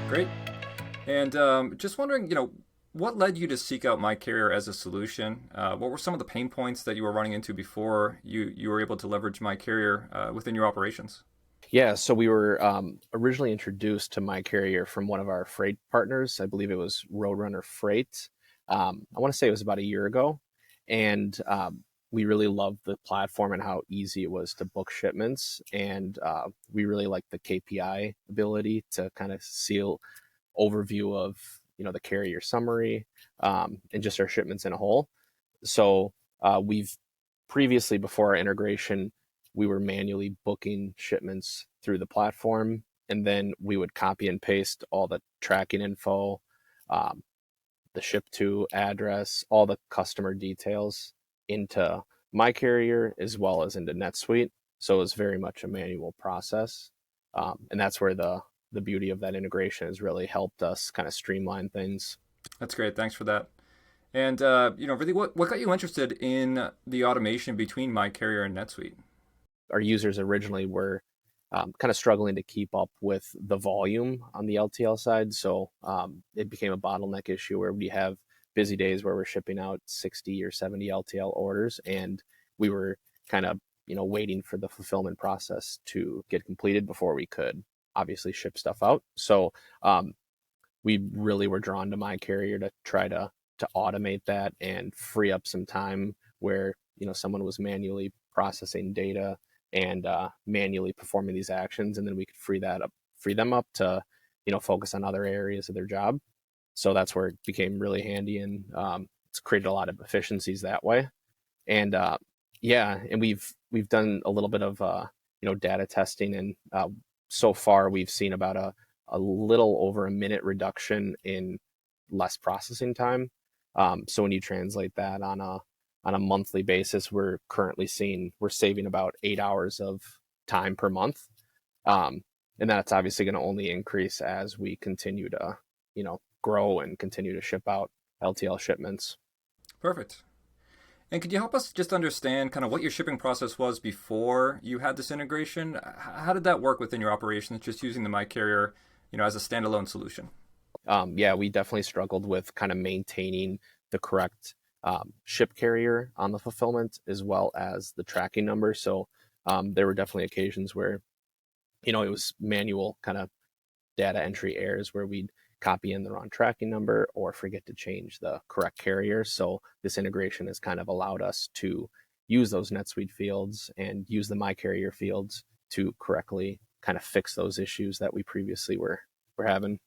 Great. And just wondering, what led you to seek out MyCarrier as a solution? What were some of the pain points that you were running into before you were able to leverage MyCarrier within your operations? Yeah, so we were originally introduced to MyCarrier from one of our freight partners. I believe it was Roadrunner Freight. I want to say it was about a year ago, and we really loved the platform and how easy it was to book shipments. And we really liked the KPI ability to kind of seal overview of the carrier summary and just our shipments in a whole. So we've previously, before our integration, we were manually booking shipments through the platform, and then we would copy and paste all the tracking info, um, the ship to address, all the customer details into MyCarrier as well as into NetSuite. So it was very much a manual process, and that's where the beauty of that integration has really helped us kind of streamline things. That's great. Thanks for that. And really, what got you interested in the automation between MyCarrier and NetSuite? Our users originally were kind of struggling to keep up with the volume on the LTL side. So it became a bottleneck issue where we have busy days where we're shipping out 60 or 70 LTL orders, and we were kind of waiting for the fulfillment process to get completed before we could obviously ship stuff out. So we really were drawn to MyCarrier to try to automate that and free up some time where someone was manually processing data and manually performing these actions, and then we could free them up to focus on other areas of their job. So that's where it became really handy, and it's created a lot of efficiencies that way. And yeah, and we've done a little bit of data testing, and so far we've seen about a little over a minute reduction in less processing time. So when you translate that on a monthly basis, we're saving about 8 hours of time per month. And that's obviously going to only increase as we continue to, grow and continue to ship out LTL shipments. Perfect. And could you help us just understand kind of what your shipping process was before you had this integration? How did that work within your operations, just using the MyCarrier, as a standalone solution? Yeah, we definitely struggled with kind of maintaining the correct ship carrier on the fulfillment as well as the tracking number. So there were definitely occasions where, it was manual kind of data entry errors where we'd copy in the wrong tracking number or forget to change the correct carrier. So this integration has kind of allowed us to use those NetSuite fields and use the MyCarrier fields to correctly kind of fix those issues that we previously were having.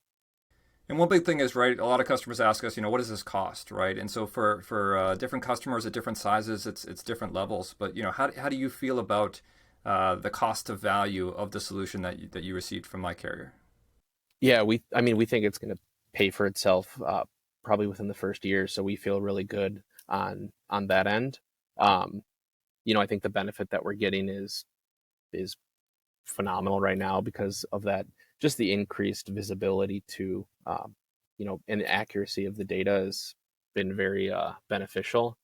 And one big thing is, right, a lot of customers ask us, what does this cost, right? And so for different customers at different sizes, it's different levels. But, how do you feel about the cost of value of the solution that you received from MyCarrier? Yeah, we think it's going to pay for itself probably within the first year. So we feel really good on that end. I think the benefit that we're getting is phenomenal right now because of that, just the increased visibility to, and accuracy of the data has been very beneficial.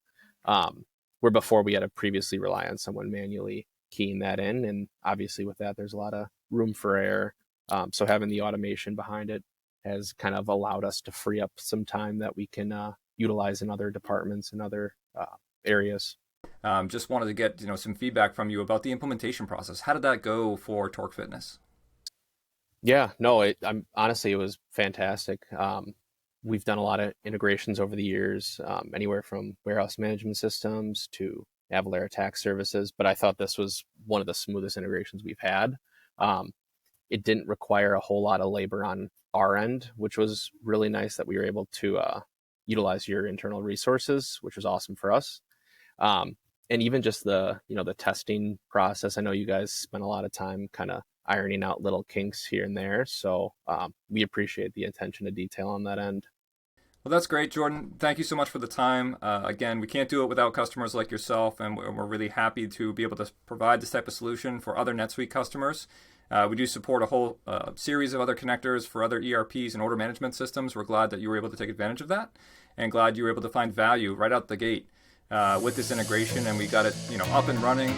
Where before we had to previously rely on someone manually keying that in. And obviously with that, there's a lot of room for error. So having the automation behind it has kind of allowed us to free up some time that we can utilize in other departments and other areas. Just wanted to get some feedback from you about the implementation process. How did that go for Torque Fitness? Yeah, no, honestly, it was fantastic. We've done a lot of integrations over the years, anywhere from warehouse management systems to Avalara tax services, but I thought this was one of the smoothest integrations we've had. It didn't require a whole lot of labor on our end, which was really nice that we were able to utilize your internal resources, which was awesome for us. And even just the testing process. I know you guys spent a lot of time kind of ironing out little kinks here and there. So we appreciate the attention to detail on that end. Well, that's great, Jordan. Thank you so much for the time. Again, we can't do it without customers like yourself, and we're really happy to be able to provide this type of solution for other NetSuite customers. We do support a whole series of other connectors for other ERPs and order management systems. We're glad that you were able to take advantage of that, and glad you were able to find value right out the gate with this integration, and we got it up and running